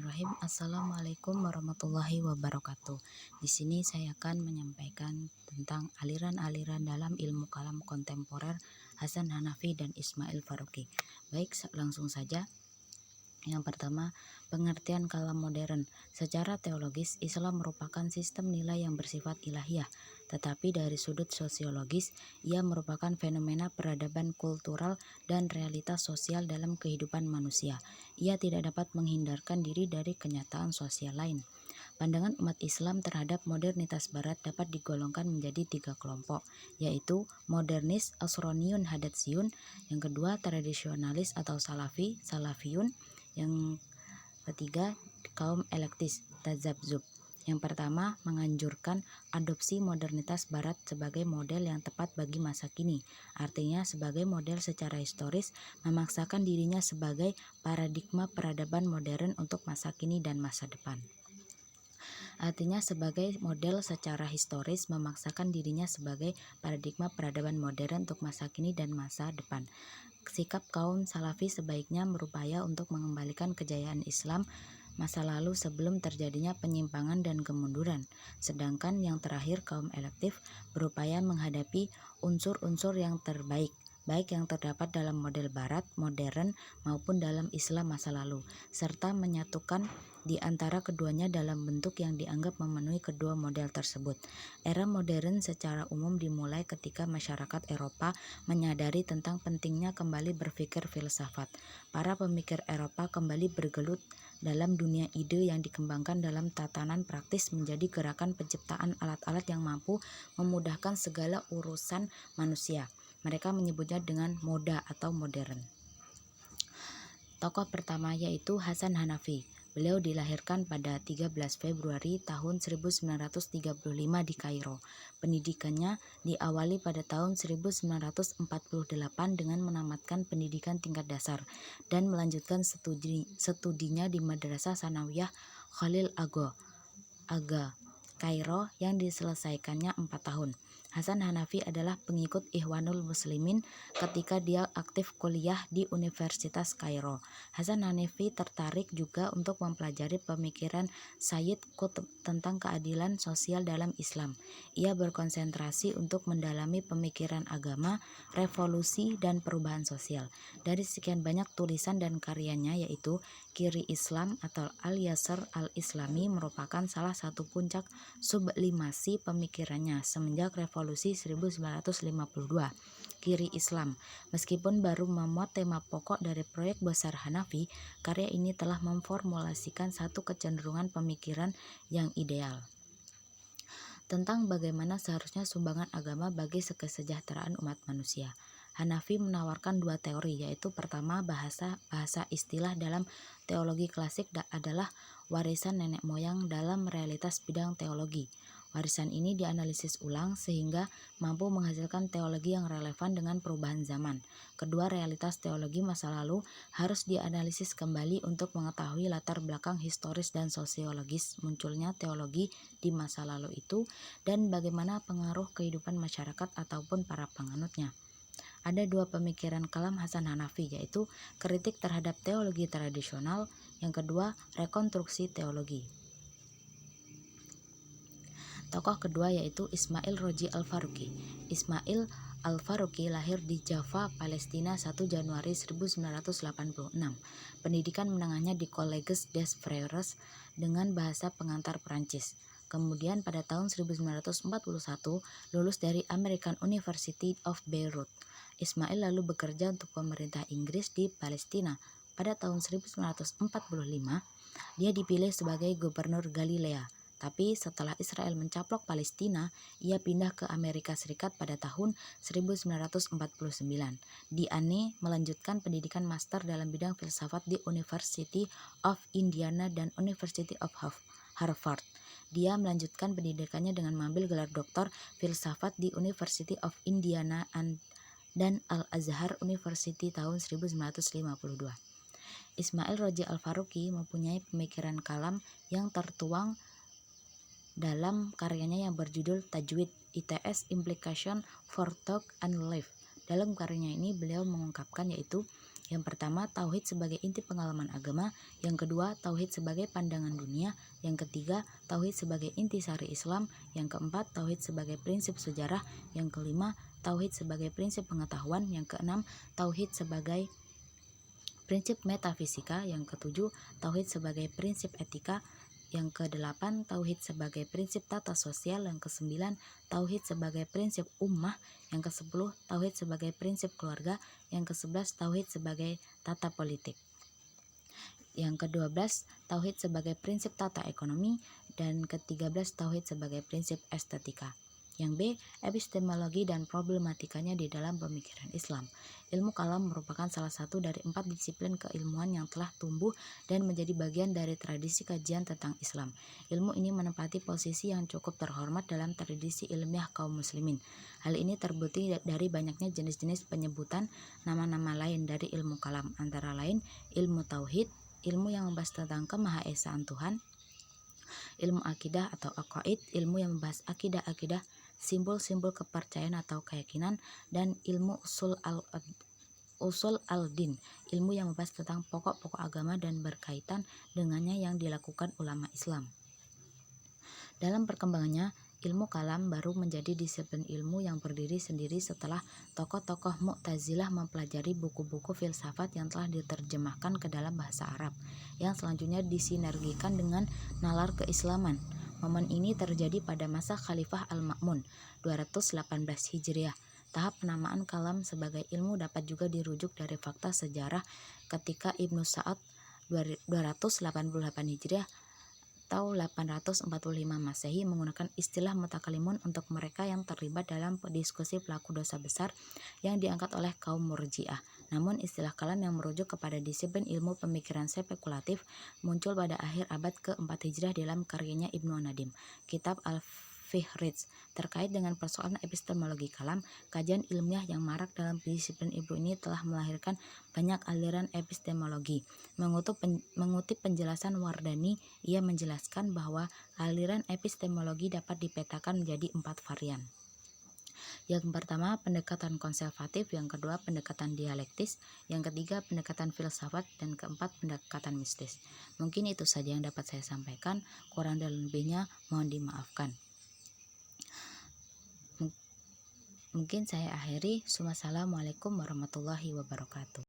Bismillahirrahmanirrahim. Assalamualaikum warahmatullahi wabarakatuh. Di sini saya akan menyampaikan tentang aliran-aliran dalam ilmu kalam kontemporer Hasan Hanafi dan Ismail Faruqi. Baik, langsung saja. Yang pertama, pengertian kalam modern. Secara teologis, Islam merupakan sistem nilai yang bersifat ilahiyah, tetapi dari sudut sosiologis, ia merupakan fenomena peradaban kultural dan realitas sosial dalam kehidupan manusia. Ia tidak dapat menghindarkan diri dari kenyataan sosial lain. Pandangan umat Islam terhadap modernitas Barat dapat digolongkan menjadi 3 kelompok, yaitu modernis, asroniyun, hadatsiyun, yang kedua tradisionalis atau salafiyun, yang ketiga kaum elektis, tazabzub. Yang pertama menganjurkan adopsi modernitas Barat sebagai model yang tepat bagi masa kini, artinya sebagai model secara historis memaksakan dirinya sebagai paradigma peradaban modern untuk masa kini dan masa depan. Artinya sebagai model secara historis memaksakan dirinya sebagai paradigma peradaban modern untuk masa kini dan masa depan. Sikap kaum salafi sebaiknya berupaya untuk mengembalikan kejayaan Islam masa lalu sebelum terjadinya penyimpangan dan kemunduran. Sedangkan yang terakhir kaum elektif berupaya menghadapi unsur-unsur yang terbaik, baik yang terdapat dalam model Barat, modern, maupun dalam Islam masa lalu, serta menyatukan di antara keduanya dalam bentuk yang dianggap memenuhi kedua model tersebut. Era modern secara umum dimulai ketika masyarakat Eropa menyadari tentang pentingnya kembali berpikir filsafat. Para pemikir Eropa kembali bergelut dalam dunia ide yang dikembangkan dalam tatanan praktis menjadi gerakan penciptaan alat-alat yang mampu memudahkan segala urusan manusia. Mereka menyebutnya dengan moda atau modern. Tokoh pertama yaitu Hasan Hanafi. Beliau dilahirkan pada 13 Februari tahun 1935 di Kairo. Pendidikannya diawali pada tahun 1948 dengan menamatkan pendidikan tingkat dasar dan melanjutkan studinya di Madrasah Sanawiyah Khalil Aga, Kairo yang diselesaikannya 4 tahun. Hasan Hanafi adalah pengikut Ikhwanul Muslimin ketika dia aktif kuliah di Universitas Kairo. Hasan Hanafi tertarik juga untuk mempelajari pemikiran Sayyid Qutb tentang keadilan sosial dalam Islam. Ia berkonsentrasi untuk mendalami pemikiran agama, revolusi, dan perubahan sosial. Dari sekian banyak tulisan dan karyanya yaitu Kiri Islam atau Al-Yasar Al-Islami merupakan salah satu puncak sublimasi pemikirannya semenjak revolusi 1952. Kiri Islam, meskipun baru memuat tema pokok dari proyek besar Hanafi, karya ini telah memformulasikan satu kecenderungan pemikiran yang ideal tentang bagaimana seharusnya sumbangan agama bagi kesejahteraan umat manusia. Hanafi menawarkan dua teori, yaitu pertama bahasa istilah dalam teologi klasik adalah warisan nenek moyang dalam realitas bidang teologi. Warisan ini dianalisis ulang sehingga mampu menghasilkan teologi yang relevan dengan perubahan zaman. Kedua, realitas teologi masa lalu harus dianalisis kembali untuk mengetahui latar belakang historis dan sosiologis munculnya teologi di masa lalu itu dan bagaimana pengaruh kehidupan masyarakat ataupun para penganutnya. Ada dua pemikiran kalam Hasan Hanafi, yaitu kritik terhadap teologi tradisional, yang kedua rekonstruksi teologi. Tokoh kedua yaitu Ismail Roji Al-Faruqi. Ismail Al-Faruqi lahir di Java, Palestina 1 Januari 1986. Pendidikan menengahnya di Collège des Frères dengan bahasa pengantar Perancis. Kemudian pada tahun 1941 lulus dari American University of Beirut. Ismail lalu bekerja untuk pemerintah Inggris di Palestina. Pada tahun 1945, dia dipilih sebagai gubernur Galilea. Tapi setelah Israel mencaplok Palestina, ia pindah ke Amerika Serikat pada tahun 1949. Diane melanjutkan pendidikan master dalam bidang filsafat di University of Indiana dan University of Harvard. Dia melanjutkan pendidikannya dengan mengambil gelar doktor filsafat di University of Indiana dan Al-Azhar University tahun 1952. Ismail Roji Al-Faruqi mempunyai pemikiran kalam yang tertuang dalam karyanya yang berjudul Tajwid, ITS Implication for Thought and Life. Dalam karyanya ini beliau mengungkapkan yaitu Yang pertama, tauhid sebagai inti pengalaman agama. Yang kedua, tauhid sebagai pandangan dunia. Yang ketiga, tauhid sebagai inti sari Islam. Yang keempat, tauhid sebagai prinsip sejarah. Yang kelima, tauhid sebagai prinsip pengetahuan. Yang keenam, tauhid sebagai prinsip metafisika. Yang ketujuh, tauhid sebagai prinsip etika. Yang kedelapan, tauhid sebagai prinsip tata sosial. Yang kesembilan, tauhid sebagai prinsip ummah. Yang kesepuluh, tauhid sebagai prinsip keluarga. Yang kesebelas, tauhid sebagai tata politik. Yang ke-12, tauhid sebagai prinsip tata ekonomi. Dan ke-13, tauhid sebagai prinsip estetika. Yang B, epistemologi dan problematikanya di dalam pemikiran Islam. Ilmu kalam merupakan salah satu dari 4 disiplin keilmuan yang telah tumbuh dan menjadi bagian dari tradisi kajian tentang Islam. Ilmu ini menempati posisi yang cukup terhormat dalam tradisi ilmiah kaum muslimin. Hal ini terbukti dari banyaknya jenis-jenis penyebutan nama-nama lain dari ilmu kalam, antara lain ilmu tauhid, ilmu yang membahas tentang kemahaesaan Tuhan, ilmu akidah atau aqaid, ilmu yang membahas akidah-akidah, simbol-simbol kepercayaan atau keyakinan, dan ilmu usul al-din, ilmu yang membahas tentang pokok-pokok agama dan berkaitan dengannya yang dilakukan ulama Islam. Dalam perkembangannya, ilmu kalam baru menjadi disiplin ilmu yang berdiri sendiri setelah tokoh-tokoh Mu'tazilah mempelajari buku-buku filsafat yang telah diterjemahkan ke dalam bahasa Arab, yang selanjutnya disinergikan dengan nalar keislaman. Momen ini terjadi pada masa Khalifah Al-Ma'mun 218 Hijriah. Tahap penamaan kalam sebagai ilmu dapat juga dirujuk dari fakta sejarah ketika Ibnu Sa'ad 288 Hijriah atau 845 Masehi menggunakan istilah mutakalimun untuk mereka yang terlibat dalam diskusi pelaku dosa besar yang diangkat oleh kaum Murji'ah. Namun istilah kalam yang merujuk kepada disiplin ilmu pemikiran spekulatif muncul pada akhir abad ke-4 Hijriah dalam karyanya Ibnu Nadim, Kitab Al-Fihrits. Terkait dengan persoalan epistemologi kalam, kajian ilmiah yang marak dalam disiplin ilmu ini telah melahirkan banyak aliran epistemologi. Mengutip penjelasan Wardani, ia menjelaskan bahwa aliran epistemologi dapat dipetakan menjadi 4 varian. Yang pertama, pendekatan konservatif. Yang kedua, pendekatan dialektis. Yang ketiga, pendekatan filsafat. Dan keempat, pendekatan mistis. Mungkin itu saja yang dapat saya sampaikan. Kurang dan lebihnya mohon dimaafkan. Mungkin saya akhiri. Wassalamualaikum warahmatullahi wabarakatuh.